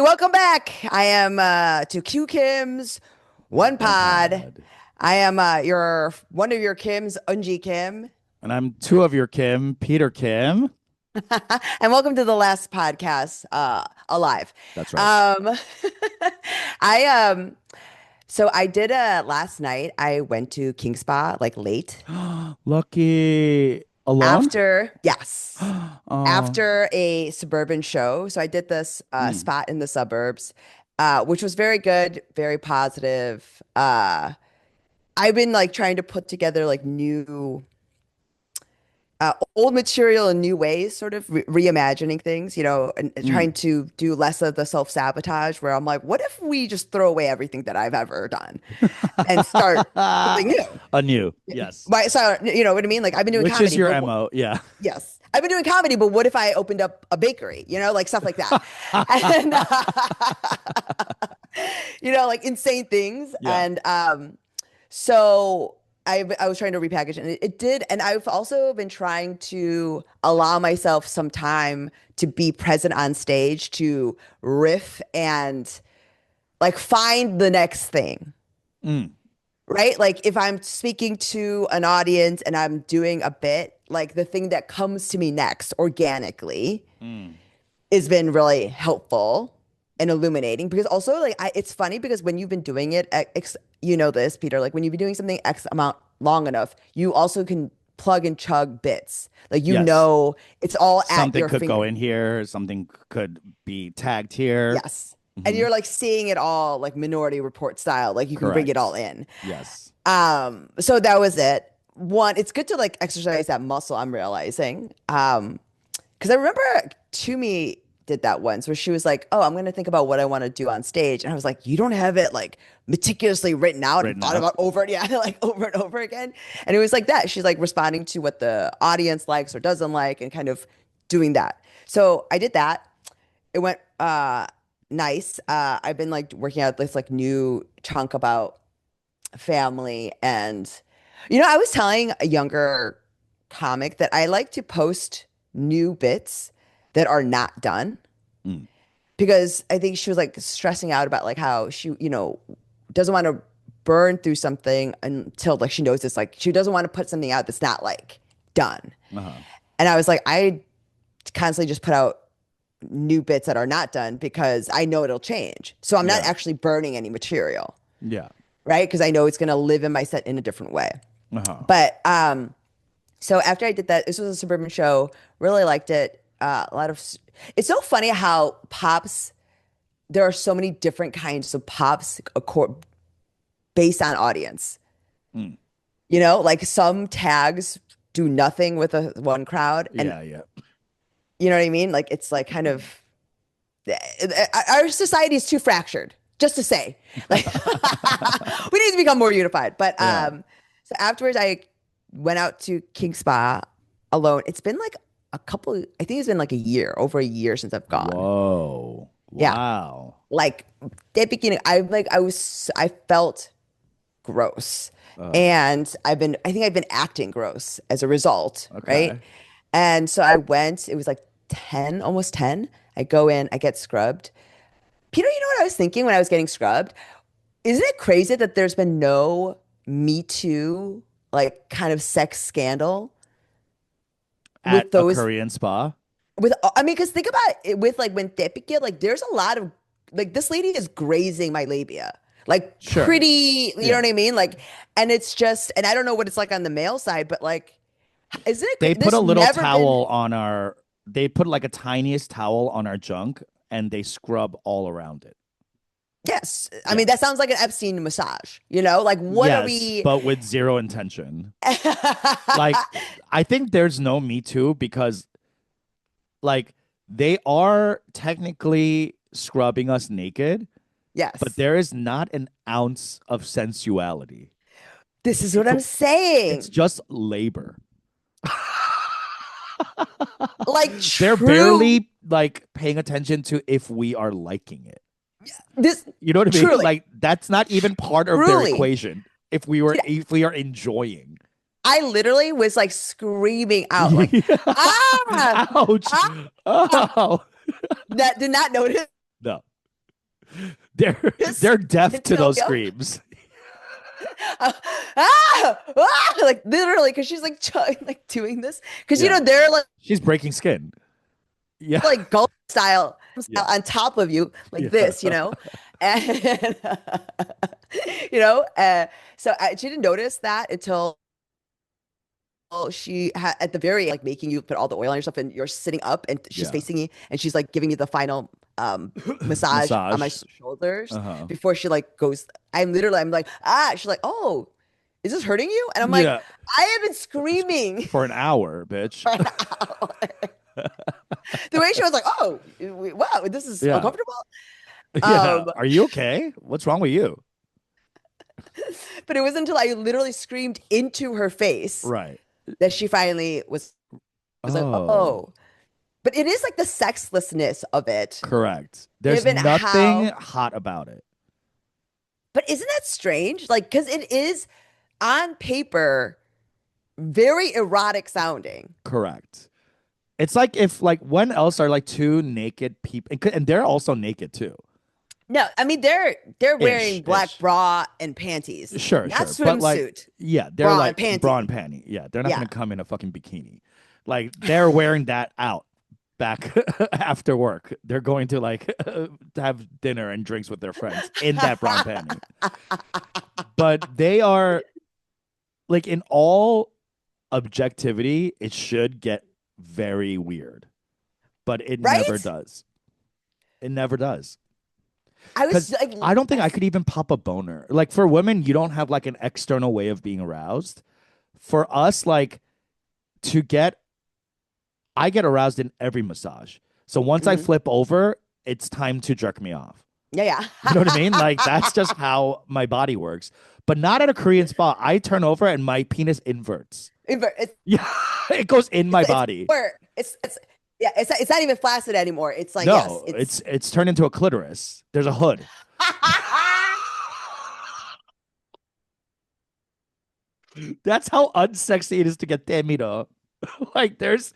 welcome back. I am to Q Kim's One One Pod. pod. I am your one of your Kims, Unji Kim. And I'm two of your Kim, Peter Kim. And welcome to the last podcast alive. That's right. Um I so I did last night I went to King Spa like late Lucky alone? after yes, Oh, after a suburban show. So I did this mm, spot in the suburbs, which was very good, very positive. I've been like trying to put together like new, old material in new ways, sort of reimagining things, and trying mm. to do less of the self-sabotage where I'm like, what if we just throw away everything that I've ever done and start something new? Anew. Yes. So, you know what I mean? Like I've been doing Which is comedy, your but MO. Yeah. yes, I've been doing comedy, but what if I opened up a bakery, like stuff like that. And, like insane things. Yeah. And so I was trying to repackage it, and it did. And I've also been trying to allow myself some time to be present on stage, to riff and like find the next thing, Mm, right? Like if I'm speaking to an audience and I'm doing a bit, like the thing that comes to me next organically mm. has been really helpful and illuminating because also like it's funny because when you've been doing it you know this, Peter, like when you've been doing something X amount long enough, you also can plug and chug bits, like Yes. it's all at Something your could go finger. in here. Something could be tagged here. Yes, and Hmm. you're like seeing it all like Minority Report style, like you can bring it all Correct. in. Yes. So that was it. One, it's good to like exercise that muscle, I'm realizing. Because I remember Toomey did that once where she was like, "Oh, I'm gonna think about what I want to do on stage," and I was like, "You don't have it like meticulously written out and Written thought out. about over it, yeah, like over and over again." And it was like that. She's like responding to what the audience likes or doesn't like, and kind of doing that. So I did that. It went nice. I've been like working out this like new chunk about family, and I was telling a younger comic that I like to post new bits that are not done Mm. because I think she was like stressing out about like how she, doesn't want to burn through something until like she knows it's like she doesn't want to put something out that's not like done. Uh-huh. And I was like, I constantly just put out new bits that are not done because I know it'll change. So I'm not Yeah. actually burning any material, Yeah. right? Because I know it's going to live in my set in a different way. Uh-huh. But so after I did that, this was a suburban show. Really liked it. It's so funny how pops. There are so many different kinds of pops based on audience. Mm. Like some tags do nothing with a one crowd, and Yeah. Yeah. you know what I mean. Like it's like kind of our society is too fractured. Just to say, like we need to become more unified. But Yeah. so afterwards, I went out to King Spa alone. It's been like a couple. I think it's been like a year, over a year since I've gone. Whoa. Yeah, Wow. like the beginning, I felt gross, Uh, and I think I've been acting gross as a result, right? okay. And so I went. It was like 10, almost 10. I go in, I get scrubbed. Peter, you know what I was thinking when I was getting scrubbed? Isn't it crazy that there's been no Me Too, like kind of sex scandal At with a those, Korean spa. I mean, because think about it with like when Tepike, like there's a lot of, like this lady is grazing my labia, like Sure. pretty, you know Yeah. what I mean? Like, and it's just, and I don't know what it's like on the male side, but like, isn't it, They put a there's little never been, towel on our, they put like a tiniest towel on our junk and they scrub all around it. yes. I Yeah. mean, that sounds like an Epstein massage, like what are Yes, we? but with zero intention. Like, I think there's no Me Too because, like, they are technically scrubbing us naked, but Yes. there is not an ounce of sensuality. This is what It's, I'm it's saying. just labor. Like They're true, barely like paying attention to if we are liking it. this You know what I mean? truly, Like that's not even part of their truly. equation. Dude, If we are enjoying. I literally was like screaming out, like, ah, Ouch. ah. Oh That did not notice. no. they're Just they're deaf to until those screams. uh, like literally, because she's like like doing this, because Yeah, they're she's breaking skin. Yeah, like golf style yeah, on top of you like yeah. this, and you know, so she didn't notice that until she had at the very like making you put all the oil on yourself and you're sitting up and she's Yeah. facing you and she's like giving you the final massage on my Massage. shoulders Uh-huh. before she like goes. I'm like, she's like, oh, is this hurting you? And I'm like, Yeah, I have been screaming for an hour, bitch. for an hour. The way she was like, oh, wow, this is Yeah. uncomfortable. Yeah. Um, Are you okay? What's wrong with you? but it wasn't until I literally screamed into her face Right. that she finally was like, Oh, oh. But it is like the sexlessness of it, correct. There's given nothing how. hot about it. But isn't that strange? Like, because it is on paper very erotic sounding. Correct. It's like if like when else are like two naked people and they're also naked too. No, I mean they're wearing black Ish. bra and panties, Sure, not sure. But like swimsuit, yeah, they're bra like and panty. bra and panty. Yeah, they're not Yeah, gonna come in a fucking bikini. Like they're wearing that out back after work. They're going to like have dinner and drinks with their friends in that bra and panty. But they are like in all objectivity, it should get very weird, but it never right? does. It never does. I was Because like, I don't think I could even pop a boner. Like for women, you don't have like an external way of being aroused. For us, like to get, I get aroused in every massage. So once I mhm. flip over, it's time to jerk me off. Yeah, You know what I mean? yeah. Like that's just how my body works. But not at a Korean spa. I turn over and my penis inverts. It's Yeah, it goes in my it's body. more it's yeah, it's not even flaccid anymore. It's like yes, No, it's it's turned into a clitoris. There's a hood. That's how unsexy it is to get temida. Like there's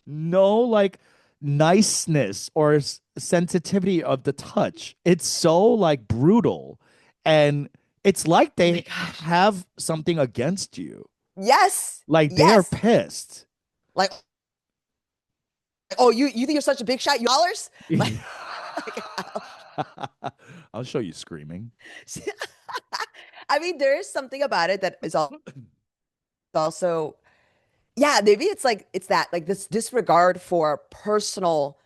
no like niceness or sensitivity of the touch. It's so like brutal, and it's like oh my they gosh. have something against you. Yes. Like they are Yes. pissed. Like, oh, you think you're such a big shot, you dollars? Like, like, I'll show you screaming. I mean, there is something about it that is also, yeah, maybe it's like it's that like this disregard for personal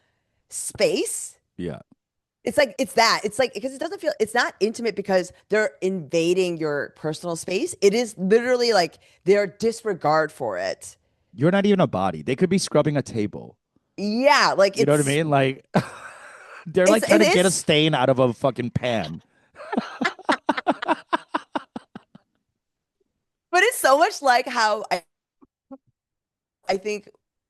space. Yeah. It's like it's that. It's like because it doesn't feel it's not intimate because they're invading your personal space. It is literally like their disregard for it. You're not even a body. They could be scrubbing a table. Yeah, like You know what I mean? Like they're like trying it to get a is, stain out of a fucking pan. but it's so much like how I think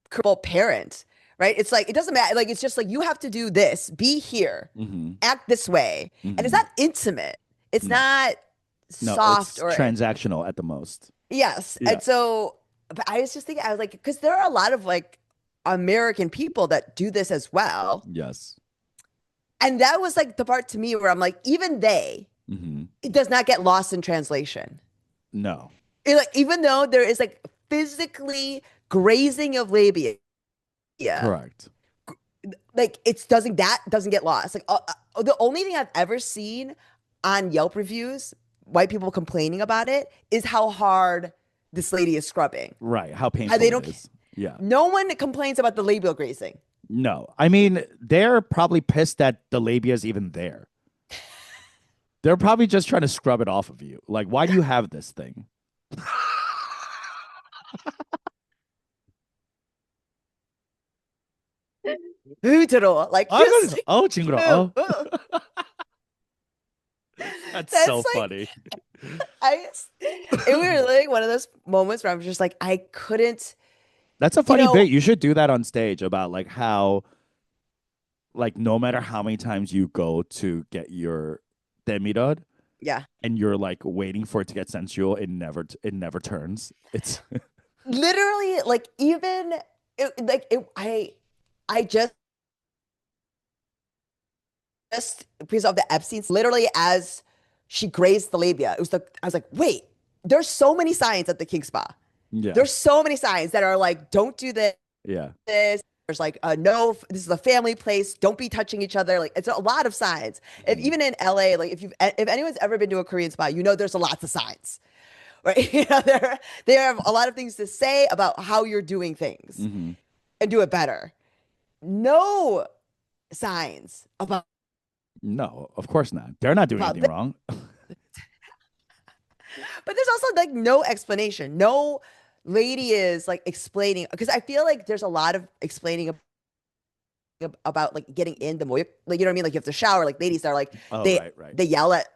crippled parent, right? It's like it doesn't matter. Like it's just like you have to do this, be here, Hmm. act this way, and it's Hmm. not intimate. It's No, not no, soft it's or transactional at the most. yes. Yeah. And so, but I was just thinking, I was like, because there are a lot of like American people that do this as well, Yes. and that was like the part to me where I'm like, even they, Hmm. it does not get lost in translation. No. Like even though there is like physically grazing of labia, Correct. like that doesn't get lost. Like the only thing I've ever seen on Yelp reviews, white people complaining about it, is how hard this lady is scrubbing. Right. How How they painful it don't. is. Yeah. No one complains about the labial grazing. No. I mean, they're probably pissed that the labia is even there. They're probably just trying to scrub it off of you. Like, why do you have this thing? Like 아, just oh, 징그러. ew, Oh, that's so that's like funny. I. It was like one of those moments where I'm just like I couldn't. That's a You funny know, bit. You should do that on stage about like how like no matter how many times you go to get your demirad yeah. and you're like waiting for it to get sensual, it never turns. It's Literally, like even like I just just because of the Epstein, literally as she grazed the labia, I was like, wait, there's so many signs at the King Spa. Yeah. There's so many signs that are like, don't do this. Yeah. There's like, no, this is a family place. Don't be touching each other. Like, it's a lot of signs. If even in LA, like if anyone's ever been to a Korean spa, there's a lots of signs, right? They have a lot of things to say about how you're doing things Hmm. and do it better. No signs No, of course not. They're not doing about anything this. wrong. But there's also like no explanation. No lady is like explaining because I feel like there's a lot of explaining about like getting in the moy, like you know what I mean? Like you have to shower. Like ladies are like Oh, they right. they yell at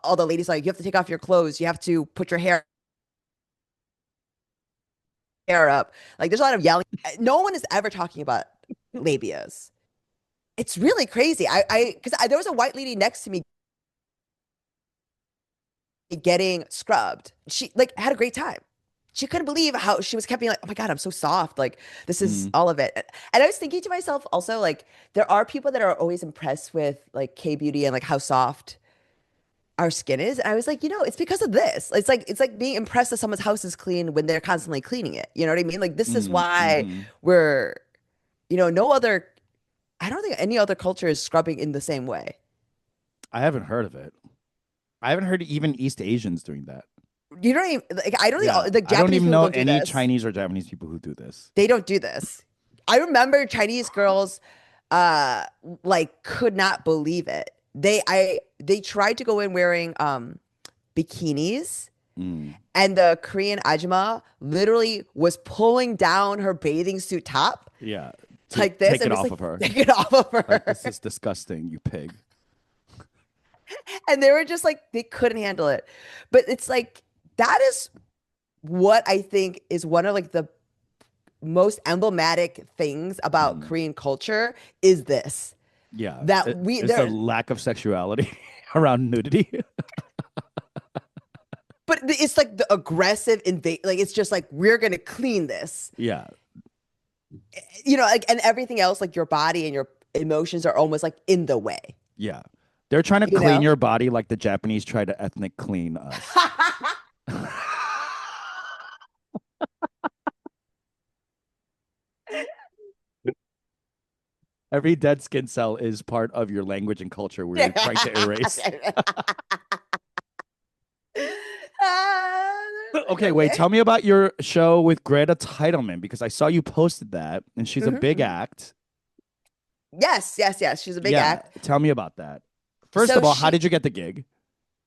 all the ladies like you have to take off your clothes. You have to put your hair up. Like there's a lot of yelling. No one is ever talking about labias. It's really crazy. Because there was a white lady next to me getting scrubbed. She like had a great time. She couldn't believe how she was kept being like, oh my God, I'm so soft. Like this is Mm. all of it. And I was thinking to myself also, like, there are people that are always impressed with like K beauty and like how soft our skin is. And I was like, it's because of this. It's like being impressed that someone's house is clean when they're constantly cleaning it. You know what I mean? Like this is Mm. why Hmm. we're, no other, I don't think any other culture is scrubbing in the same way. I haven't heard of it. I haven't heard even East Asians doing that. You don't even like I don't Yeah. think the I don't Japanese even people know don't do any this. Chinese or Japanese people who do this. They don't do this. I remember Chinese girls uh like could not believe it. They tried to go in wearing bikinis Mm. and the Korean ajumma literally was pulling down her bathing suit top Yeah. To like this take and it was off like of her. take it off of Like, her. this is disgusting, you pig. And they were just like they couldn't handle it. But it's like that is what I think is one of like the most emblematic things about Mm. Korean culture is this Yeah. that we It's the there lack of sexuality around nudity. but it's like the aggressive invade like it's just like we're gonna clean this Yeah. like and everything else like your body and your emotions are almost like in the way Yeah. They're trying to you clean know your body like the Japanese try to ethnic clean us. Every dead skin cell is part of your language and culture we're trying to erase. Okay, wait. Tell me about your show with Greta Titelman because I saw you posted that and she's a Mhm, big mhm. act. Yes, she's a big Yeah. act. Tell me about that. First So of all, how she did you get the gig?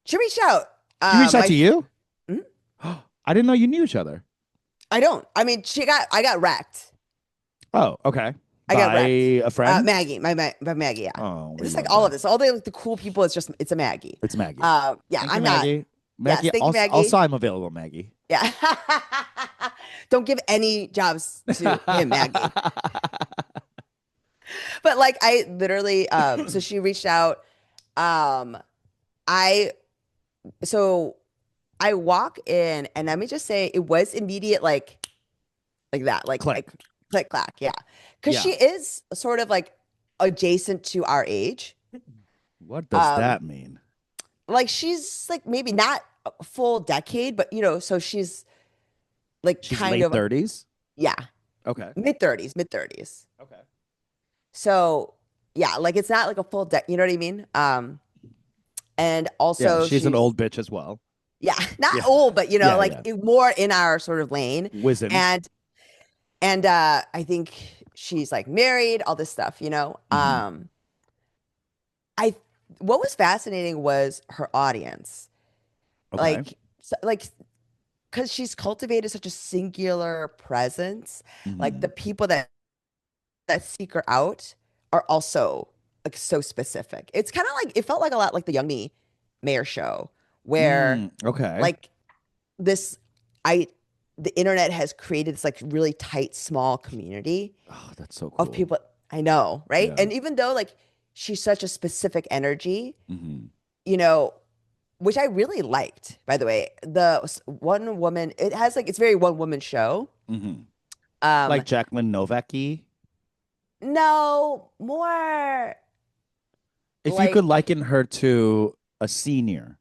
she reached out She reached out my to you? Mhm. I didn't know you knew each other. I mean I got wrecked. Oh, okay. I got By wrecked. a friend? Maggie, my Maggie, yeah. Oh, we Just like love all of that. this, all the like, the cool people. It's a Maggie. It's Maggie. Yeah, Thank you, I'm not. Maggie. Yes, Maggie, thank you, also Maggie. I'm available, Maggie. Yeah, don't give any jobs to him, Maggie. But like, I literally, so she reached out. Um, I so I walk in, and let me just say, it was immediate, like that, like Click. click clack, yeah, because she Yeah. is sort of like adjacent to our age. What does Um, that mean? like she's like maybe not a full decade, but so she's like She's kind late of 30s? yeah, Okay. mid 30s. Okay. So yeah, like it's not like a full you know what I mean? And Yeah, also she's an she's old bitch as well. yeah, not Yeah. old, but Yeah, like yeah. more in our sort of lane. Wizened. And I think she's like married, all this stuff. Mhm. I what was fascinating was her audience. Okay. Like because she's cultivated such a singular presence, like the Mhm. people that seek her out are also like so specific. It's kind of like it felt like a lot like the Young Me Mayor show, where Okay. like this I the internet has created this like really tight, small community Oh, that's so of cool. people. I know, right? Yeah. And even though like she's such a specific energy, Hmm. you know, which I really liked, by the way. One woman, it's very one woman show. Hmm. Um, Like Jacqueline Novak-y? no, more If you could Like, liken her to a senior,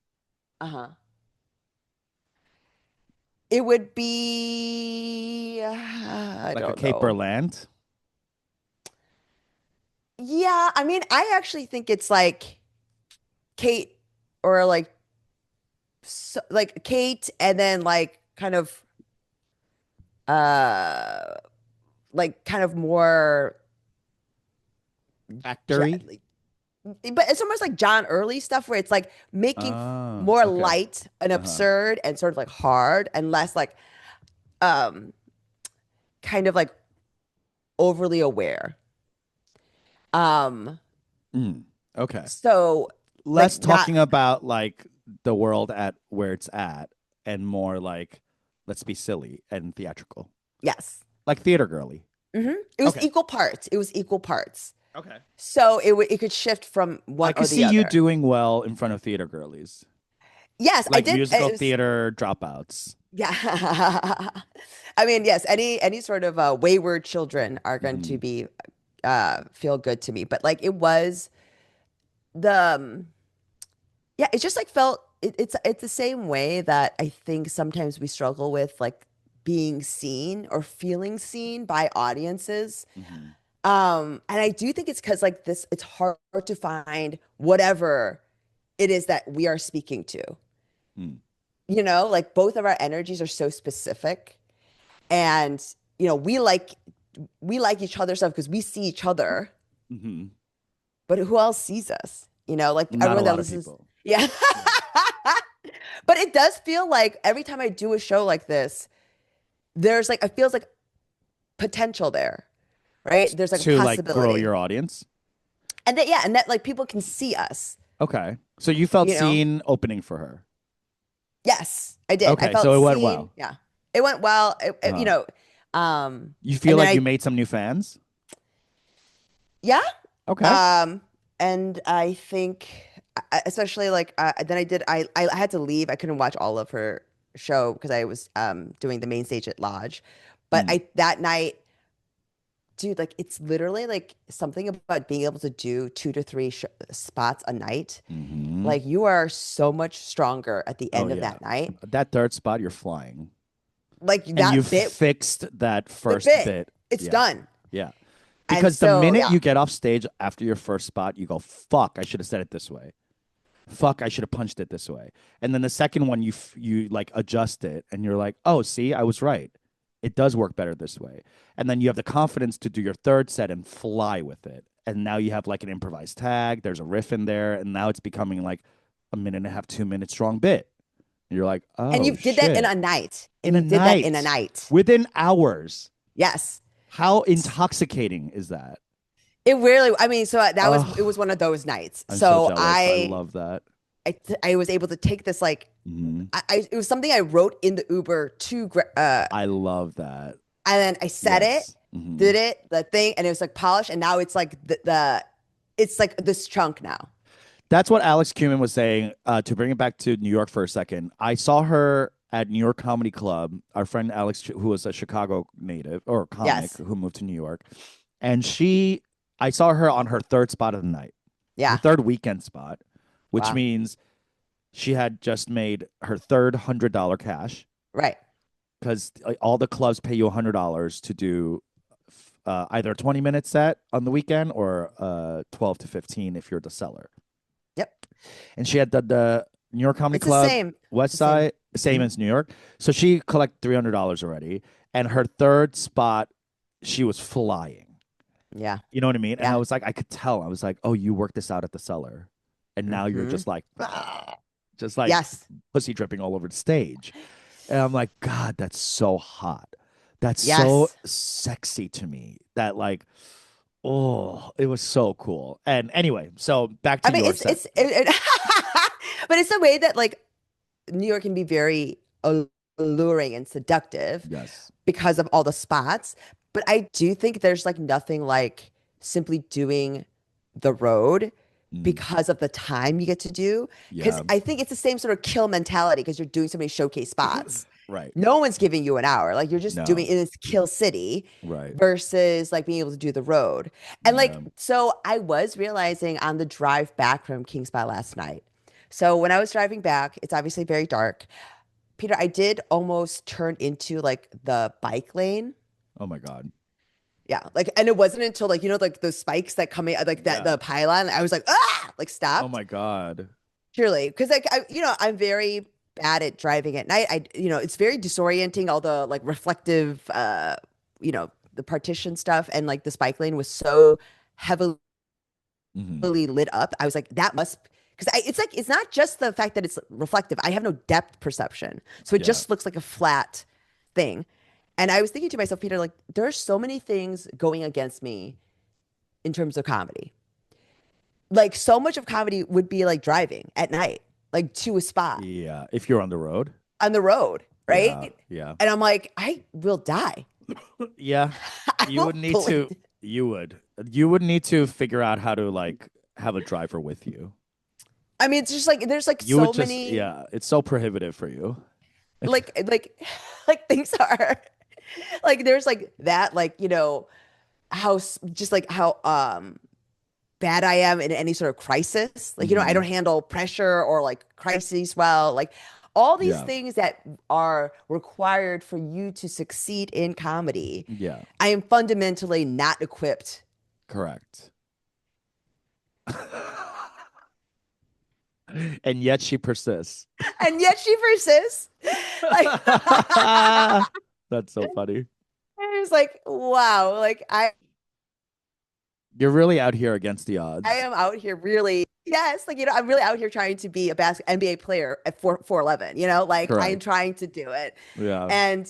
uh-huh. It would be, I like a don't Kate know. Berland. Yeah, I mean, I actually think it's like Kate or like like Kate and then like kind of uh like kind of more Factory. like, but it's almost like John Early stuff where it's like making Oh, more okay. light and Uh-huh. absurd and sort of like hard and less like um kind of like overly aware. Um Mm, okay. so Less like not talking about like the world at where it's at and more like let's be silly and theatrical. yes. Like theater girly. It was Okay. equal parts. It was equal parts. Okay. So it could shift from I one could or see the you other. doing well in front of theater girlies. Yes, I Like did. musical It was theater dropouts. yeah. I mean, yes, any sort of wayward children are going to Hmm. be feel good to me. But like it was the yeah, it just like felt it's the same way that I think sometimes we struggle with like being seen or feeling seen by audiences. Hmm. And I do think it's because like this, it's hard to find whatever it is that we are speaking to. Mm. You know, like both of our energies are so specific, and you know, we like each other's stuff because we see each other, Hmm. but who else sees us? You know, like Not a everyone that lot of listens. people. Yeah. Yeah. But it does feel like every time I do a show like this, there's like it feels like potential there, right? There's like a To like grow possibility. your audience. And that yeah, and that like people can see us, Okay. So you felt you know? seen opening for her. Yes, I did. I Okay. felt So it went seen. well. Yeah. It went well. You Uh, know, you feel and then like you made some new fans? yeah. Okay. Um, and I think, especially like, then I had to leave. I couldn't watch all of her show because I was doing the main stage at Lodge. But Mm. that night, dude, like it's literally like something about being able to do two to three sh spots a night. Hmm. Like you are so much stronger at the Oh end of yeah. that night. That third spot, you're flying. Like And you that bit, fixed that the first bit, bit. it's Yeah. done. Yeah. And Because the so, minute yeah. you get off stage after your first spot, you go, fuck, I should have said it this way. Fuck, I should have punched it this way. And then the second one, you like adjust it and you're like, oh, see, I was right. It does work better this way. And then you have the confidence to do your third set and fly with it. And now you have like an improvised tag. There's a riff in there. And now it's becoming like a minute and a half, 2 minute strong bit. And you're like, And oh you did that in shit. a night. In And a you did that in a night, night. within hours. Yes. How intoxicating is that? It really, I mean, so it was Oh, one of those nights. I'm so So jealous. I love that. I was able to take this like, Hmm. it was something I wrote in the Uber to, I love that. and then I said it, Yes. Hmm. did it, the thing, and it was like polished. And now it's like it's like this chunk now. That's what Alex Cumin was saying. To bring it back to New York for a second, I saw her at New York Comedy Club. Our friend Alex, who was a Chicago native or comic Yes. who moved to New York, and I saw her on her third spot of the night, her Yeah. third weekend spot, which Wow. means she had just made her third $100 cash Right. because all the clubs pay you $100 to do either a 20-minute set on the weekend or 12 to 15 if you're the seller. Yep. And she had the New York Comedy It's the Club, same. It's West the same. Side, same Mhm. as New York. So she collected $300 already, and her third spot, she was flying. Yeah. You know what I mean? And I Yeah. was like, I could tell. I was like, oh, you worked this out at the cellar, and now you're Hmm. just like, ah, just like Yes. pussy dripping all over the stage. And I'm like, God, that's so hot. That's so Yes. sexy to me. That like, oh, it was so cool. And anyway, so back I to mean, your set. but it's the way that like New York can be very alluring and seductive Yes. because of all the spots. But I do think there's like nothing like simply doing the road Mm, because of the time you get to do. Because yeah. I think it's the same sort of kill mentality because you're doing so many showcase spots. Right. No one's giving you an hour. Like you're just doing No. it. It's Kill City Right. versus like being able to do the road. And like, Yeah. so I was realizing on the drive back from King Spa last night. So when I was driving back, it's obviously very dark. Peter, I did almost turn into like the bike lane. Oh my God. Yeah, like, and it wasn't until like like those spikes that come in, like that Yeah. the pylon. I was like, ah, like Oh stopped. my God. Purely because like I'm very bad at driving at night. It's very disorienting. All the like reflective, the partition stuff and like the spike lane was so heavily Hmm. lit up. I was like, that must because it's like it's not just the fact that it's reflective. I have no depth perception, so it Yeah. just looks like a flat thing. And I was thinking to myself, Peter, like there are so many things going against me in terms of comedy. Like so much of comedy would be like driving at night, like to a spot Yeah. If you're on the road. on the road, Yeah. right? Yeah. And I'm like, I will die. Yeah. I You will would need bullet. to. You would. You would need to figure out how to like have a driver with you. I mean, it's just like there's like You would so just. many Yeah. It's so prohibitive for you. like like things are like there's like that like how just like how bad I am in any sort of crisis. Like I don't Hmm. handle pressure or like crises well. Like all these Yeah. things that are required for you to succeed in comedy. Yeah. I am fundamentally not equipped. Correct. And yet she persists. And yet she persists. Like That's so funny. I was like, wow, like You're really out here against the I odds. am out here really, yes, like I'm really out here trying to be a NBA player at 4'11", like I am Correct. trying to do it. Yeah. And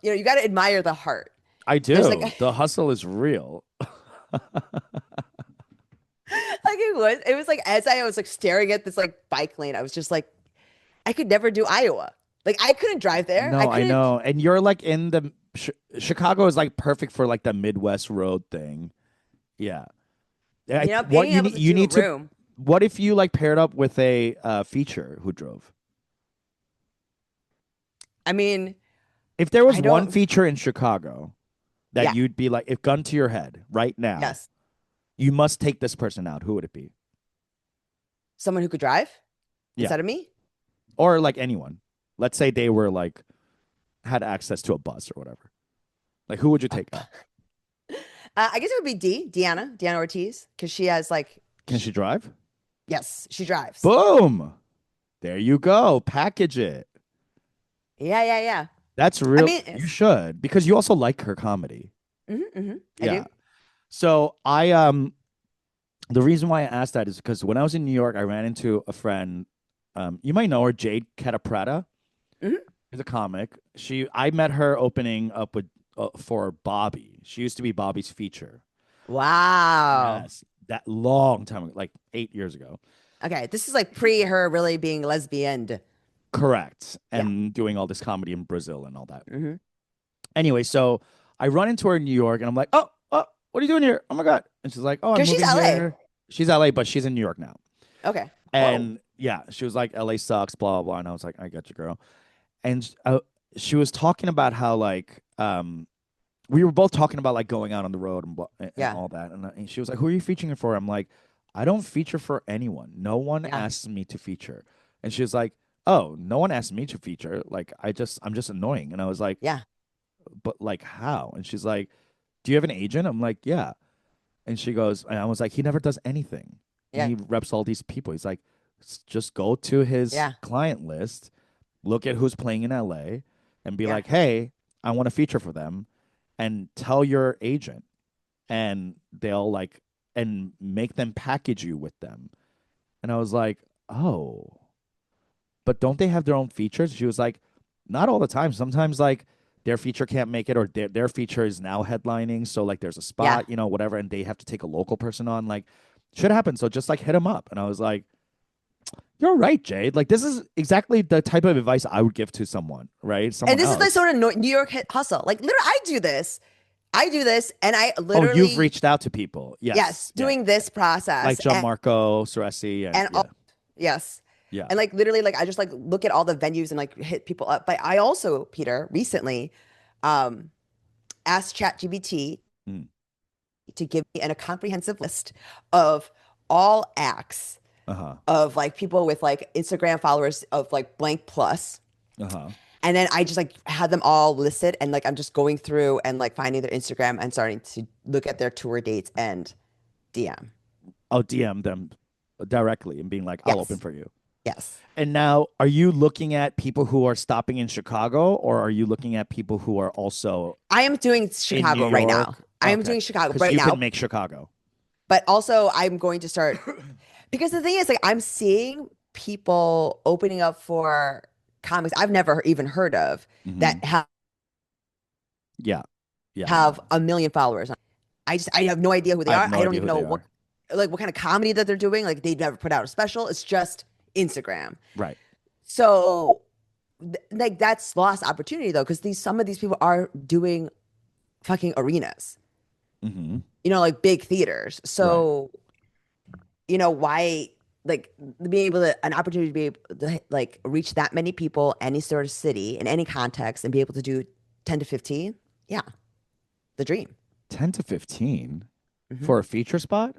you got to admire the heart. I There's like do. The hustle is real. like it was like as I was like staring at this like bike lane, I was just like, I could never do Iowa. Like I couldn't drive there. I No, I couldn't, know. And you're like in the Chicago is like perfect for like the Midwest road thing. Yeah. What being you able need to you do a need to room. what if you like paired up with a feature who drove? I mean, If there was I one don't, feature in Chicago that yeah, you'd be like, if gun to your head right now, yes. you must take this person out, who would it be? Someone who could drive Yeah. instead of me. Or like anyone. Let's say they were like had access to a bus or whatever. Like who would you take out? I guess it would be Deanna Ortiz, because she has like, Can she drive? yes, she drives. Boom. There you go. Package it. Yeah, yeah, yeah. That's I real. mean, You should because you also like her comedy. I Yeah. do. So the reason why I asked that is because when I was in New York, I ran into a friend. You might know her, Jade Catapretta. Hmm. She's a comic. I met her opening up with for Bobby. She used to be Bobby's feature. Wow. Yes, that long time ago, like 8 years ago. Okay, this is like pre her really being lesbian. Correct. Yeah. And doing all this comedy in Brazil and all that. Hmm. Anyway, so I run into her in New York and I'm like, oh, what are you doing here? Oh my God. And she's like, oh, I'm Because she's moving LA. here. She's LA, but she's in New York now. Okay. Whoa. And yeah, she was like, LA sucks, blah, blah, blah. And I was like, I got you, girl. And she was talking about how, like, we were both talking about, like, going out on the road and, and Yeah. all that. And she was like, who are you featuring for? I'm like, I don't feature for anyone. No one Yeah. asks me to feature. And she was like, oh, no one asked me to feature. Like, I'm just annoying. And I was like, Yeah. but like, how? And she's like, do you have an agent? I'm like, yeah. And she goes, and I was like, he never does anything. Yeah. And he reps all these people. He's like, just go to his Yeah. client list, look at who's playing in LA, and be Yeah. like, hey, I want to feature for them, and tell your agent, and they'll like, and make them package you with them. And I was like, oh, but don't they have their own features? She was like, not all the time. Sometimes like their feature can't make it, or their feature is now headlining. So like there's a Yeah. spot, whatever, and they have to take a local person on. Like, should happen. So just like hit them up. And I was like, you're right, Jade. Like this is exactly the type of advice I would give to someone, right? Someone And this is the else. sort of New York hustle. Like literally, I do this. And I Oh, literally, you've reached out to people. Yes. yes, Yeah. doing this process Like Gianmarco Ceresi. and Yeah. yes. Yeah. And like literally, like I just like look at all the venues and like hit people up. But I also, Peter, recently um asked ChatGPT Mm. to give me a comprehensive list of all acts Uh-huh. of like people with like Instagram followers of like blank plus. Uh-huh. And then I just like had them all listed and like I'm just going through and like finding their Instagram and starting to look at their tour dates and DM. I'll DM them directly and being like, I'll open Yes. for you. Yes. And now, are you looking at people who are stopping in Chicago, or are you looking at people who are also I am doing in New Chicago right now. York? I am Okay. doing Chicago Because right you can now. make Chicago. But also I'm going to start because the thing is like I'm seeing people opening up for comics I've never even heard of Hmm. that Yeah. Yeah, I have know. a million followers. I have no idea who they I have are. no I don't idea even who know they what are. like what kind of comedy that they're doing. Like they've never put out a special. It's just Instagram. Right. So like that's lost opportunity though, because these some of these people are doing fucking arenas, Hmm. like big theaters. Right. So, why like being able to an opportunity to be able to like reach that many people, any sort of city in any context, and be able to do 10 to 15? Yeah, the dream. 10 to 15 Hmm. for a feature spot?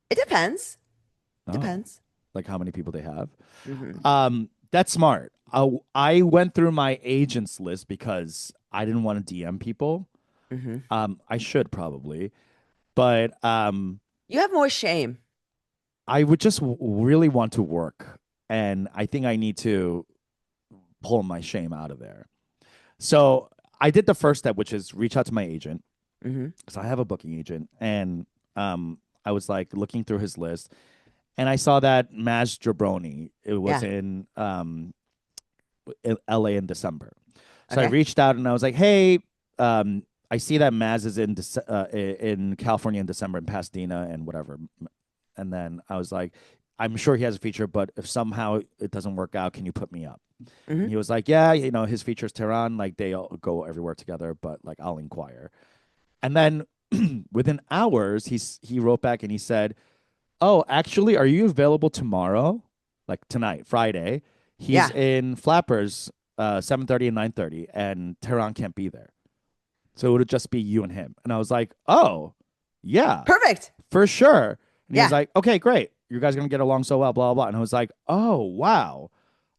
It depends. Oh, Depends. like how many people they have? Hmm. That's smart. I went through my agents list because I didn't want to DM people. Hmm. I should probably, but You have more shame. I would just really want to work, and I think I need to pull my shame out of there. So I did the first step, which is reach out to my agent Hmm. because I have a booking agent, and I was like looking through his list, and I saw that Maz Jabroni. It was Yeah. in LA in December. So I Okay. reached out and I was like, "Hey, I see that Maz is in California in December in Pasadena and whatever." And then I was like, "I'm sure he has a feature, but if somehow it doesn't work out, can you put me up?" And Hmm. he was like, "Yeah, his features Tehran, like they all go everywhere together, but like I'll inquire." And then within hours, he wrote back and he said, "Oh, actually, are you available tomorrow? Like tonight, Friday? He's Yeah. in Flappers, 7:30 and 9:30, and Tehran can't be there. So it would just be you and him." And I was like, "Oh, yeah, Perfect. for sure." And he was Yeah. like, "Okay, great. You guys are gonna get along so well, blah blah blah." And I was like, "Oh, wow."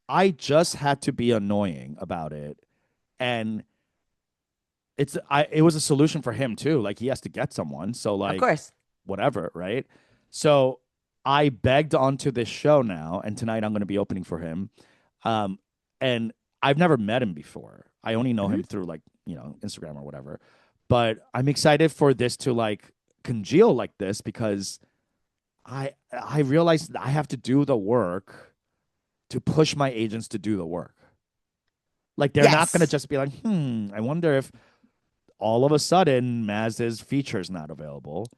I just had to be annoying about it. And it was a solution for him too. Like he has to get someone. So Of like course. whatever, right? So I begged onto this show now, and tonight I'm going to be opening for him. Um, and I've never met him before. I only know Hmm. him through like Instagram or whatever. But I'm excited for this to like congeal like this because I realized I have to do the work to push my agents to do the work. Like they're not going to Yes. just be like, I wonder if all of a sudden Maz's feature's not available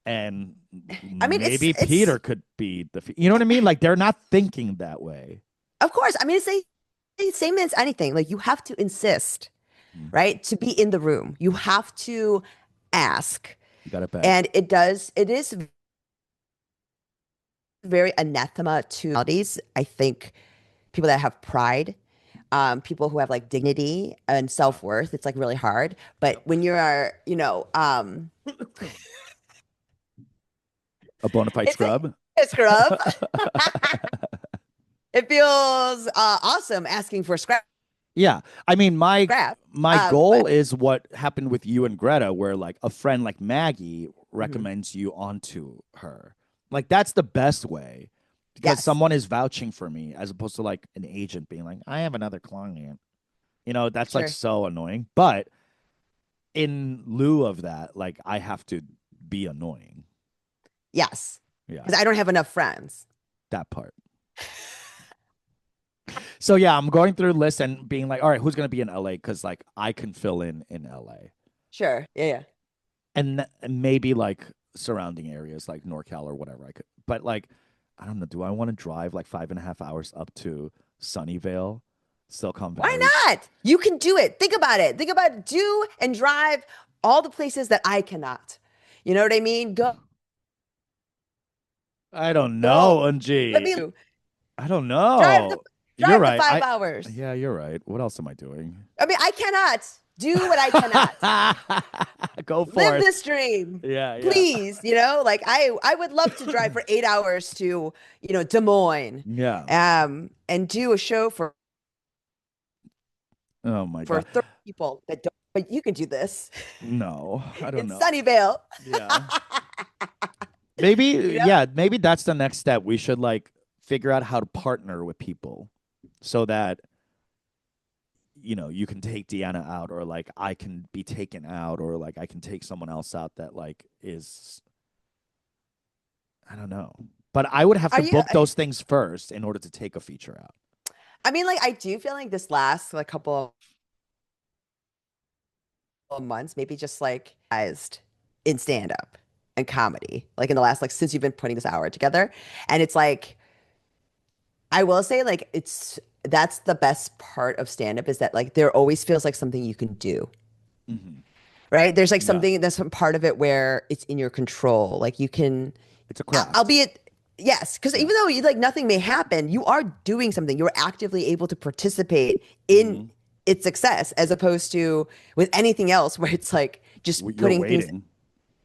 and I mean, it's maybe it's Peter could be you know what I mean? Like they're not thinking that way. of course. I mean, it's the same as anything. Like you have to insist, Mm. right, to be in the room. You have to ask, You got to beg. and it is very anathema to nowadays. I think people that have pride, people who have like dignity and Yeah. self-worth, it's like really hard. But Yep. when you are, A bona fide it's scrub. a scrub. It feels awesome asking for Yeah. I mean, scrap. my goal But is what happened with you and Greta, where like a friend like Maggie mhm, recommends you onto her. Like that's the best way because yes, someone is vouching for me as opposed to like an agent being like, I have another client. That's like sure, so annoying. But in lieu of that, like I have to be annoying. yes, Yeah, because I don't have enough friends. that part. So yeah, I'm going through lists and being like, all right, who's gonna be in LA? Because like I can fill in LA Sure, yeah, yeah. and maybe like surrounding areas like NorCal or whatever I could. But like, I don't know. Do I want to drive like 5.5 hours up to Sunnyvale, Silicon Why Valley? not? You can do it. Think about it. Think about do and drive all the places that I cannot. You know what I mean? Go, I don't know, go. Let Unji. me. I don't Drive the know. You're drive the right. 5 hours. Yeah, you're right. What else am I doing? I mean, I cannot do what I cannot. Go Live forth. this dream. Yeah, yeah. Please, like I would love to drive for 8 hours to, Des Moines, Yeah. and do a show Oh my for God. 30 people that don't, but you can do this No, I don't in know. Sunnyvale. Yeah. Maybe, You know? yeah, maybe that's the next step. We should like figure out how to partner with people so that, you can take Deanna out, or like I can be taken out, or like I can take someone else out that like is, I don't know. But I would have Are to you book those things first in order to take a feature out. I mean, like I do feel like this last like couple of months, maybe just like in stand up and comedy, like in the last like since you've been putting this hour together. And it's like I will say like that's the best part of stand up is that like there always feels like something you can do. Hmm. Right? There's like Yeah. something that's some part of it where it's in your control. Like you can It's a craft. albeit yes, because Yeah. even though you like nothing may happen, you are doing something. You're actively able to participate in Hmm. its success as opposed to with anything else where it's like just You're putting things waiting.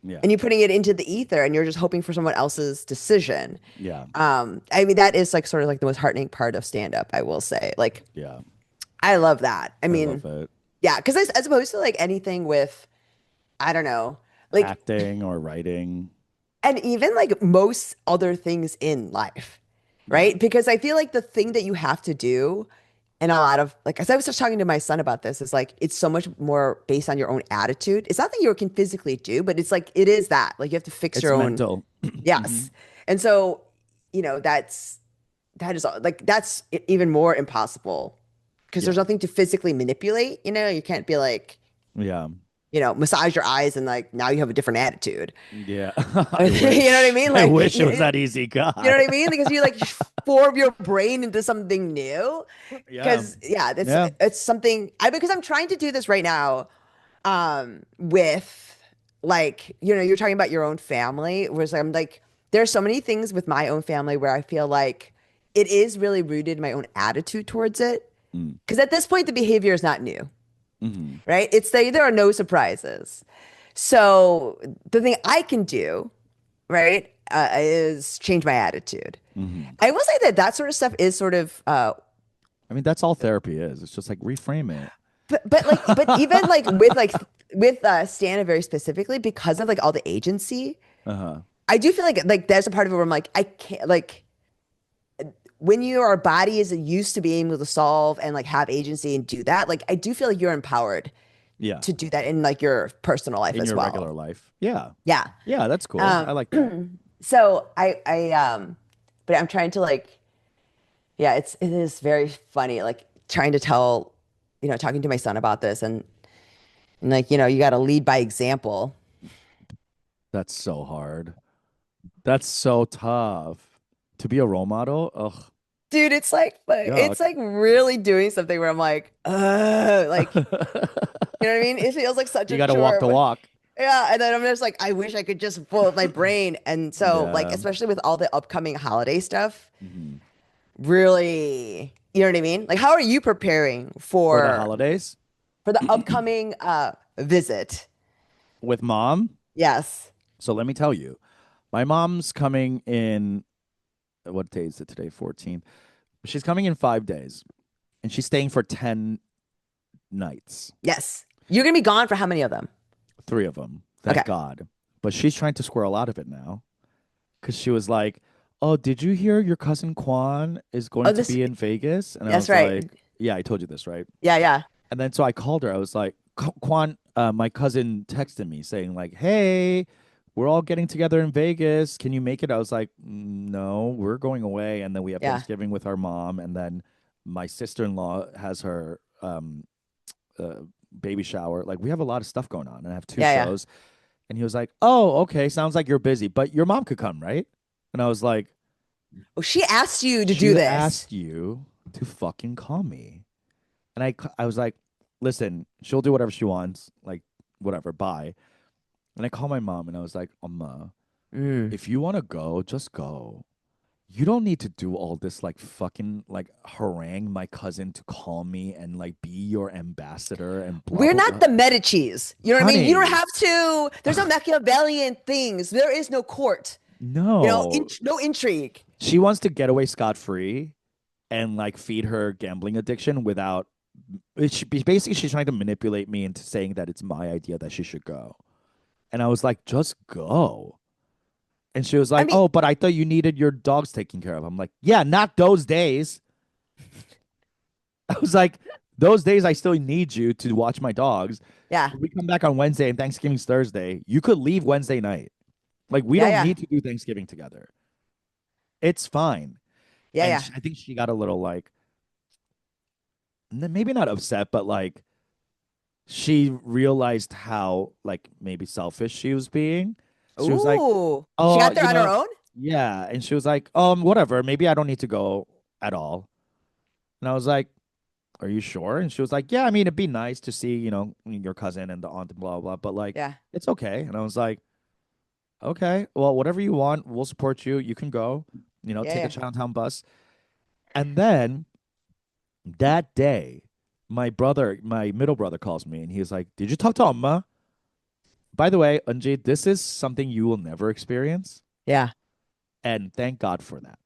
Yeah. and you're putting it into the ether and you're just hoping for someone else's decision. Yeah. I mean that is like sort of like the most heartening part of stand up, I will say. Like Yeah. I love that. I I mean, love it. yeah, because as opposed to like anything with I don't know, like Acting or writing. and even like most other things in life, Yeah. right? Because I feel like the thing that you have to do, and a lot of like, as I was just talking to my son about this, is like it's so much more based on your own attitude. It's not that you can physically do, but it's like it is that like you have to fix It's your own. mental. Hmm. Yes, and so that is like that's even more impossible because there's Yeah. nothing to physically manipulate. You can't be like Yeah. massage your eyes and like now you have a different attitude. Yeah. You I know what I wish. mean? I Like, wish it was that easy. you know God. what I mean? Because you like form your brain into something new. Yeah. Because yeah, that's Yeah. it's something because I'm trying to do this right now, with like, you're talking about your own family, whereas I'm like, there's so many things with my own family where I feel like it is really rooted in my own attitude towards it. Mm. Because at this point, the behavior is not new, Hmm. right? There are no surprises. So the thing I can do, right, is change my attitude. Hmm. I will say that that sort of stuff is sort of, I mean, that's all therapy is. It's just like reframe it. but even with Stana very specifically because of like all the agency, Uh-huh. I do feel like there's a part of it where I'm like I can't like when your body is used to being able to solve and like have agency and do that, like I do feel like you're empowered Yeah. to do that in like your personal life In as your well. regular life. Yeah. Yeah. Yeah, that's cool. Um, I like that. so but I'm trying to like, yeah, it is very funny, like trying to tell, talking to my son about this and like, you got to lead by example. That's so hard. That's so tough. To be a role model? Ugh. Dude, it's Yuck. like really doing something where I'm like, you know what I mean? It feels like such You a got to walk chore, the but walk. yeah, and then I'm just like, I wish I could just pull up my brain. And so, like, Yeah. especially with all the upcoming holiday stuff, Hmm. really, you know what I mean? Like, how are you preparing For the for holidays the upcoming visit? with mom. Yes. So let me tell you, my mom's coming in. What day is it today? 14th. She's coming in 5 days, and she's staying for 10 nights. Yes. You're gonna be gone for how many of them? 3 of them, thank Okay. God. But she's trying to squirrel out of it now because she was like, "Oh, did you hear your cousin Quan is Oh, going to this, be in Vegas?" And I that's was right. like, "Yeah, I told you this, right?" Yeah, yeah. And then so I called her. I was like, Quan, my cousin texted me saying like, "Hey, we're all getting together in Vegas. Can you make it?" I was like, "No, we're going away, and then we have Yeah. Thanksgiving with our mom, and then my sister-in-law has her uh, baby shower. Like we have a lot of stuff going on, and I have 2 Yeah, yeah. shows." And he was like, "Oh, okay, sounds like you're busy, but your mom could come, right?" And I was like, Oh, she asked you to do "She this. asked you to fucking call me." And I was like, "Listen, she'll do whatever she wants. Like, whatever, bye." And I called my mom and I was like, "Amma, Mm. if you want to go, just go. you don't need to do all this like fucking like harangue my cousin to call me and like be your ambassador and blah We're blah not blah. the Medicis. You know what I mean? You don't Honey, have to. There's no Machiavellian things. There is no court. no. No intrigue. She wants to get away scot-free and like feed her gambling addiction without basically she's trying to manipulate me into saying that it's my idea that she should go. And I was like, just go. And she was I like, mean, oh, but I thought you needed your dogs taken care of. I'm like, yeah, not those days. I was like, those days I still need you to watch my dogs. yeah, We come back on Wednesday and Thanksgiving's Thursday. You could leave Wednesday night. Like, we yeah, don't yeah, need to do Thanksgiving together. It's fine. yeah, And yeah. I think she got a little like, maybe not upset, but like she realized how like maybe selfish she was being. She was like, Ooh, she oh, got there on her own. yeah. And she was like, whatever. Maybe I don't need to go at all. And I was like, are you sure? And she was like, yeah, I mean, it'd be nice to see, your cousin and the aunt and blah, blah, but like, Yeah, it's okay. And I was like, okay, well, whatever you want, we'll support you. You can go, yeah, take a yeah. Chinatown bus. And then that day, my middle brother calls me and he was like, did you talk to Amma? By the way, Anjay, this is something you will never experience. Yeah. And thank God for that.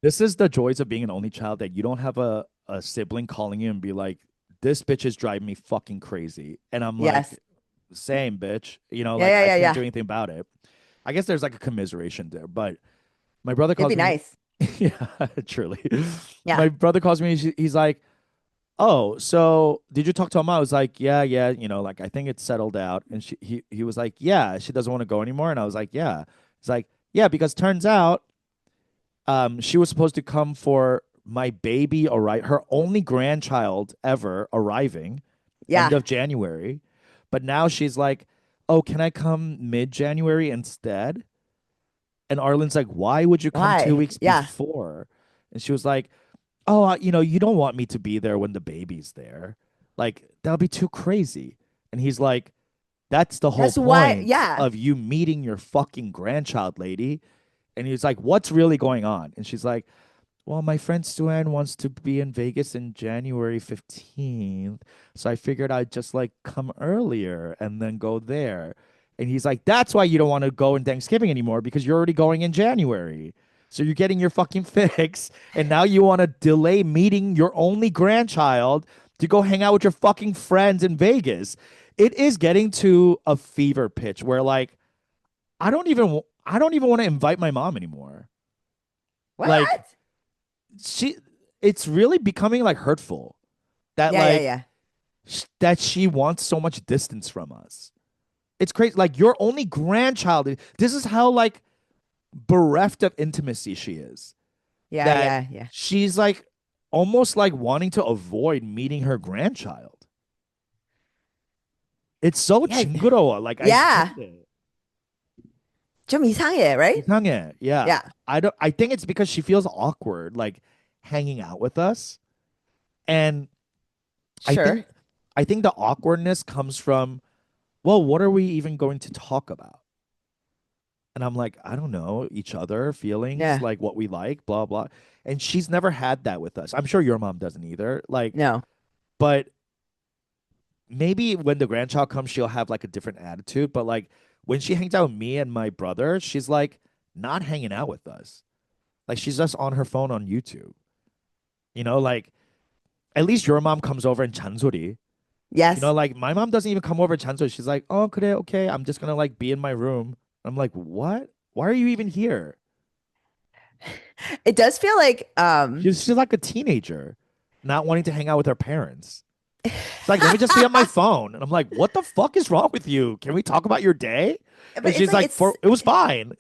This is the joys of being an only child that you don't have a sibling calling you and be like, this bitch is driving me fucking crazy. And I'm like, Yes. same bitch. Yeah, Like yeah, I yeah, can't yeah. do anything about it. I guess there's like a commiseration there. But my brother It'd be calls me. nice. Yeah, truly. Yeah. My brother calls me. He's like, oh, so did you talk to Amma? I was like, yeah, yeah. Like I think it's settled out. And he was like, yeah, she doesn't want to go anymore. And I was like, yeah. He's like, yeah, because turns out she was supposed to come for my baby, all right, her only grandchild ever arriving end Yeah. of January. But now she's like, oh, can I come mid-January instead? And Arlen's like, why would you come two Why? weeks Yeah. before? And she was like, oh, you don't want me to be there when the baby's there. Like, that'll be too crazy. And he's like, that's the whole That's why. point Yeah. of you meeting your fucking grandchild, lady. And he's like, what's really going on? And she's like, well, my friend Stuan wants to be in Vegas in January 15th. So I figured I'd just like come earlier and then go there. And he's like, that's why you don't want to go in Thanksgiving anymore because you're already going in January. So you're getting your fucking fix. And now you want to delay meeting your only grandchild to go hang out with your fucking friends in Vegas. It is getting to a fever pitch where like I don't even want to invite my mom anymore. Like What? she it's really becoming like hurtful that Yeah, yeah, like yeah. that she wants so much distance from us. It's crazy. Like your only grandchild. This is how like bereft of intimacy she is. Yeah, That yeah, yeah. she's like almost like wanting to avoid meeting her grandchild. It's so Yeah. 징그러워. Like I Yeah. hate it. 좀 이상해, right? 이상해. Yeah. Yeah. I think it's because she feels awkward like hanging out with us. And I Sure. think I think the awkwardness comes from, well, what are we even going to talk about? And I'm like, I don't know, each other, feelings, Yeah. like what we like, blah blah. And she's never had that with us. I'm sure your mom doesn't either. Like, No. but maybe when the grandchild comes, she'll have like a different attitude. But like when she hangs out with me and my brother, she's like not hanging out with us. Like she's just on her phone on YouTube. Like at least your mom comes over in 잔소리. Yes. Like my mom doesn't even come over 잔소리. She's like, oh, 그래, okay. I'm just gonna like be in my room. I'm like, what? Why are you even here? It does feel like She's like a teenager, not wanting to hang out with her parents. It's like, let me just be on my phone. And I'm like, what the fuck is wrong with you? Can we talk about your day? but And it's she's like like, it was fine.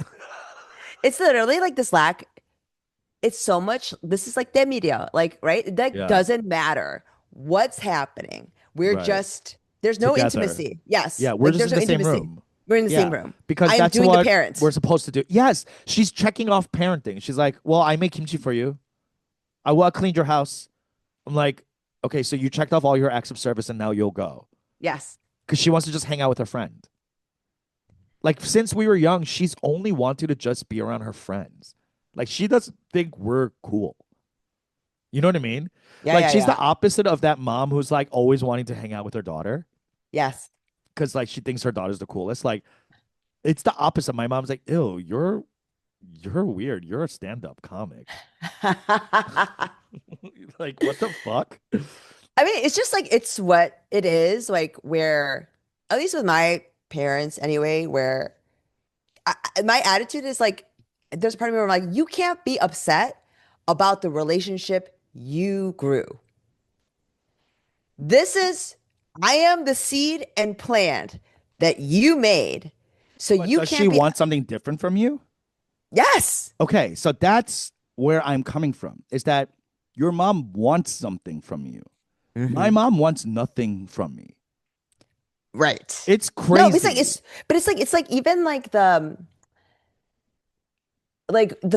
it's literally like this lack. It's so much. This is like the media, like, right? That Yeah, doesn't matter what's happening. We're right. just there's no Together. intimacy. Yes. Yeah, we're Like just there's in no the same intimacy. room. We're in the same Yeah, room. because I am that's doing the what parent. we're supposed to do. Yes, she's checking off parenting. She's like, well, I make kimchi for you. I will clean your house. I'm like, okay, so you checked off all your acts of service and now you'll go. Yes. Because she wants to just hang out with her friend. Like since we were young, she's only wanted to just be around her friends. Like she doesn't think we're cool. You know what I mean? Yeah, Like yeah, she's yeah. the opposite of that mom who's like always wanting to hang out with her daughter Yes. because like she thinks her daughter's the coolest. Like it's the opposite. My mom's like, ew, you're weird. You're a stand-up comic. Like, what the fuck? I mean, it's just like it's what it is, like where at least with my parents anyway, where my attitude is like there's a part of me where I'm like, you can't be upset about the relationship you grew. This is I am the seed and plant that you made. So But you does she can't be want something different from you? yes. Okay, so that's where I'm coming from. Is that your mom wants something from you? My Hmm. mom wants nothing from me. Right. It's No, but crazy. it's like even like the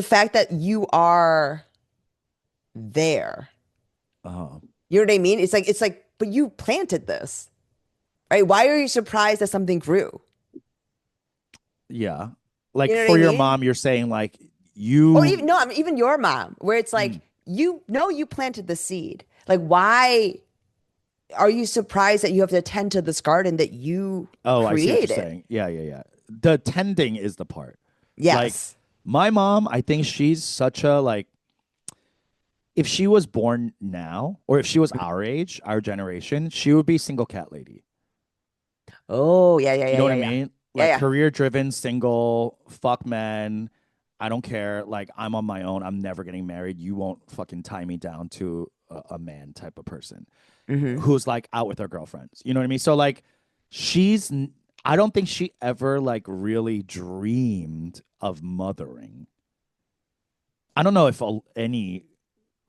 fact that you are there. Uh, You know what I mean? It's like, but you planted this, right? Why are you surprised that something grew? yeah. You Like know what I for your mean? mom, you're saying like Or you even no, I mean even your mom, where it's mm. like you know you planted the seed. Like why are you surprised that you have to tend to this garden that you Oh, I see what you're created? saying. Yeah, yeah, yeah. The tending is the part. Like Yes. my mom, I think she's such a like if she was born now or if she was our age, our generation, she would be single cat lady. Oh, yeah, yeah, You yeah, know what yeah, I yeah. mean? Yeah, Like yeah. career driven, single, fuck men. I don't care. Like I'm on my own. I'm never getting married. You won't fucking tie me down to a man type of person Hmm. who's like out with her girlfriends. You know what I mean? So like she's I don't think she ever like really dreamed of mothering. I don't know if any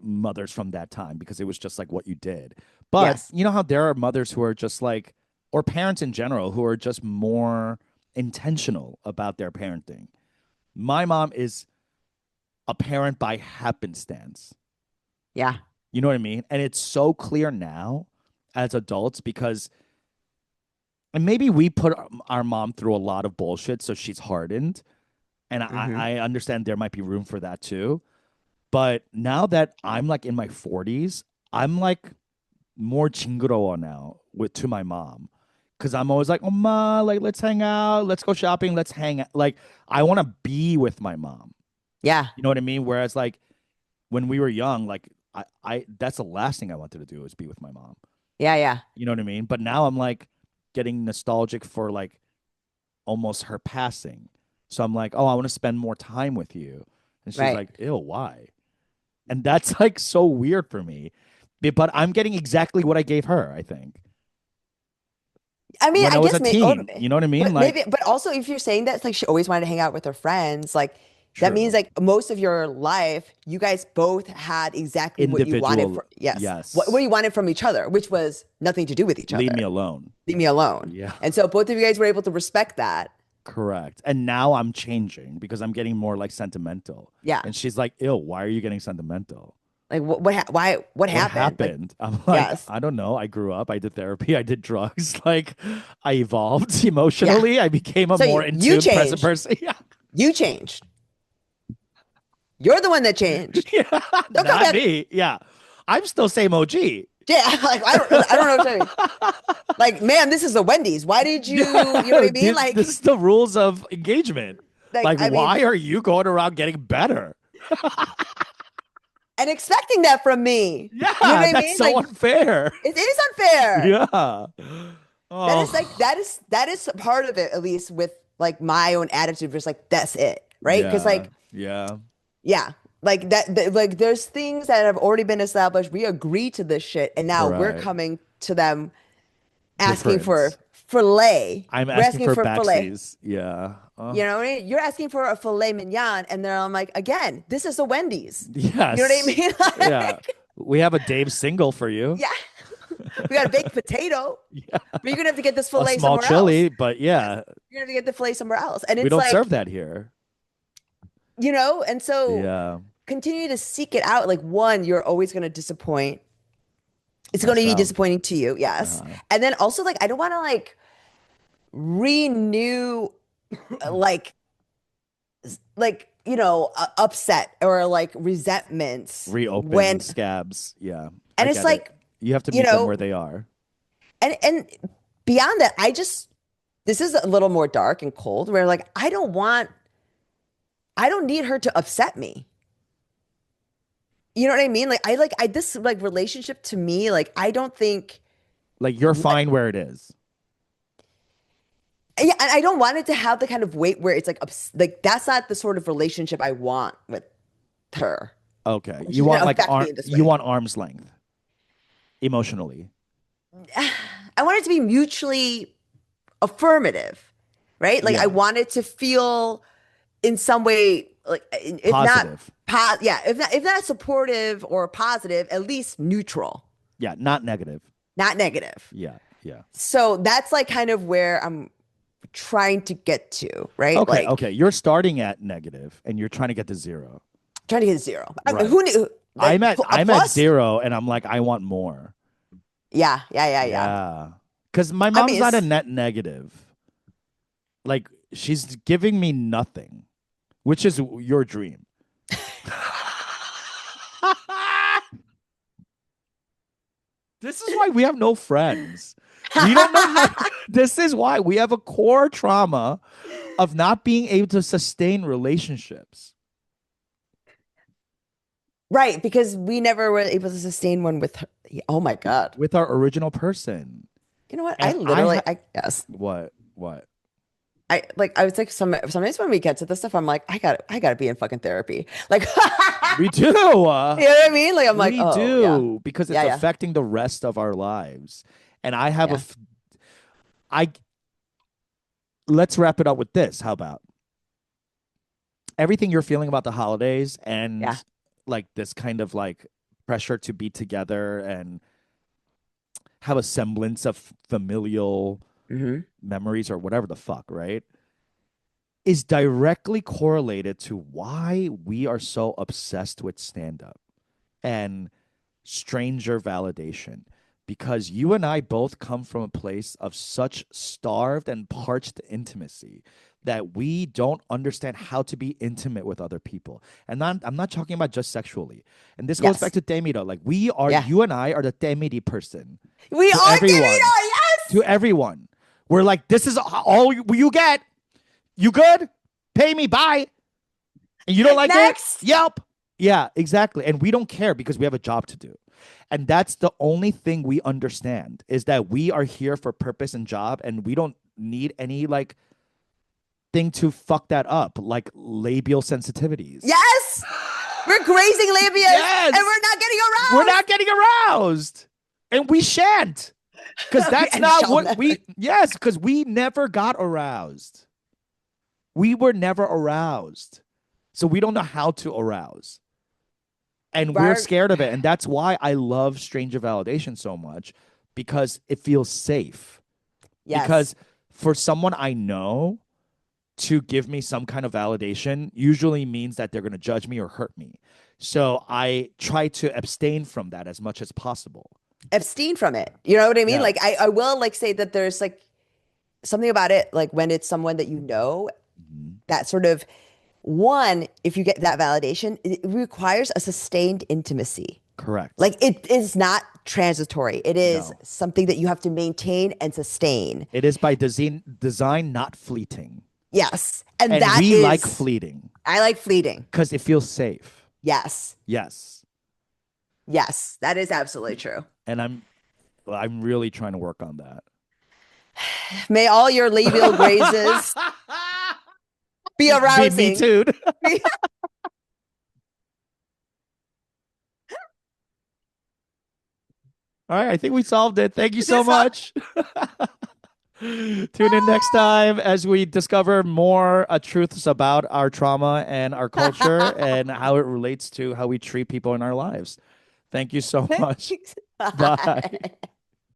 mothers from that time because it was just like what you did. But Yes. you know how there are mothers who are just like or parents in general who are just more intentional about their parenting. My mom is a parent by happenstance. Yeah. You know what I mean? And it's so clear now as adults because and maybe we put our mom through a lot of bullshit so she's hardened and Hmm. I understand there might be room for that too. But now that I'm like in my 40s, I'm like more chinguroa now with to my mom. Cause I'm always like, oh ma, like let's hang out, let's go shopping, let's hang out. Like I want to be with my mom. Yeah. You know what I mean? Whereas like when we were young, like I that's the last thing I wanted to do is be with my mom. Yeah, yeah. You know what I mean? But now I'm like getting nostalgic for like almost her passing. So I'm like, oh, I want to spend more time with you. And she's Right. like, ew, why? And that's like so weird for me. But I'm getting exactly what I gave her, I think, I mean, when I I was guess a maybe, teen. You know what I mean? but Like, maybe, but also if you're saying that, it's like she always wanted to hang out with her friends, like that means true. like most of your life, you guys both had exactly what you wanted Individual, for, yes, what yes. you wanted from each other, which was nothing to do with each Leave me other. alone. Leave me alone. Yeah, And so both of you guys were able to respect that. correct. And now I'm changing because I'm getting more like sentimental. Yeah. And she's like, ew, why are you getting sentimental? Like why, what What happened? Like, happened? I'm like, yes. I don't know. I grew up. I did therapy. I did drugs. Like, I evolved Yeah. emotionally. I became a So more in you tune, present changed. person. Yeah. You changed. You're the one that changed. Yeah. Don't come Not back. me. Yeah. I'm still same OG. Yeah, like I don't know what I'm saying. Like, ma'am, this is a Wendy's. Why did you, you know what I mean? This is the rules of engagement. Like Like, I mean, why are you going around getting better? and expecting that from me. You know Yeah, what I that's mean? so Like unfair. it is unfair. Yeah. That is like Oh, that is part of it, at least with like my own attitude, just like that's it, right? Because yeah. like, Yeah. yeah, like like there's things that have already been established. We agree to this shit, and now we're Right. coming to them asking for Different. filet. I'm We're asking asking for for filet. backsies. Yeah. You know what I mean? You're asking for a filet mignon, and then I'm like, again, this is a Wendy's. You know what I Yes. mean? Yeah. Like, We have a Dave single for you. yeah, we got a baked potato, Yeah. but you're gonna have to get this A filet small somewhere else. chili, but yeah, You're gonna have to get the filet somewhere else. And we it's don't serve like, that here. and so Yeah. continue to seek it out. Like, one, you're always gonna disappoint. It's gonna be Myself. disappointing to you, yes. Uh-huh. And then also, like, I don't wanna like renew like like, upset or like resentments Reopen when, scabs. Yeah, I and it's get it. like, You have to you meet them know, where they are. and beyond that, this is a little more dark and cold where like I don't need her to upset me. You know what I mean? This like relationship to me, like I don't think, Like you're like, fine where it is. yeah, and I don't want it to have the kind of weight where it's like, like that's not the sort of relationship I want with her. Okay. She's gonna affect me in this You way. want arm's length emotionally. I want it to be mutually affirmative, right? Like I Yeah. want it to feel in some way, like if not, Positive. yeah, if not supportive or positive, at least neutral, Yeah, not negative. not negative. Yeah. Yeah. So that's like kind of where I'm trying to get to, right? Okay, Like okay. You're starting at negative and you're trying to get to zero. trying to get zero. I mean, Right. who knew? Like a I'm at plus? zero and I'm like, I want more. Yeah, yeah, yeah, yeah. Yeah. Because my I mom's mean, not a it's net negative. Like she's giving me nothing, which is your dream. This is why we have no friends. We don't know how. This is why we have a core trauma of not being able to sustain relationships. right because we never were able to sustain one with her. Oh my God. With our original person. You know what? And I guess what? I was like sometimes when we get to this stuff, I'm like, I gotta be in fucking therapy. Like, We do. you know what I mean? Like, I'm like, We oh yeah, do because it's yeah, yeah, affecting the rest of our lives. And I have yeah, I let's wrap it up with this. How about everything you're feeling about the holidays and yeah. like this kind of like pressure to be together and have a semblance of familial Hmm. memories or whatever the fuck, right? Is directly correlated to why we are so obsessed with stand up and stranger validation. Because you and I both come from a place of such starved and parched intimacy that we don't understand how to be intimate with other people. And I'm not talking about just sexually. And this goes back Yes, to Temida. Like yeah. you and I are the Temidi person We to are everyone. Davina. Yes. To everyone. We're like, this is all you get. You good? Pay me, bye. And you don't like it? Next. Yelp. Yeah, exactly. And we don't care because we have a job to do. And that's the only thing we understand is that we are here for purpose and job, and we don't need any like thing to fuck that up, like labial sensitivities. Yes. We're grazing labias, Yes. and we're not getting We're aroused. not getting aroused. And we shan't. Because that's And not shall what never. yes, because we never got aroused. We were never aroused. So we don't know how to arouse. And we're Right. scared of it. And that's why I love stranger validation so much because it feels safe. Yes. Because for someone I know to give me some kind of validation usually means that they're going to judge me or hurt me. So I try to abstain from that as much as possible. Abstain from it. You know what I mean? Yeah. Like I will like say that there's like something about it, like when it's someone that you know, Mhm. that sort of one, if you get that validation, it requires a sustained intimacy. Correct. Like it is not transitory. It is No. something that you have to maintain and sustain. It is by design, not fleeting. Yes. And And that we is, like fleeting I like fleeting. because it feels safe. Yes. Yes. Yes. That is absolutely true. And I'm really trying to work on that. May all your labial grazes be Me arousing. too. All right, I think we solved it. Thank you so much. Tune in next time as we discover more truths about our trauma and our culture and how it relates to how we treat people in our lives. Thank you so much. Bye. Bye.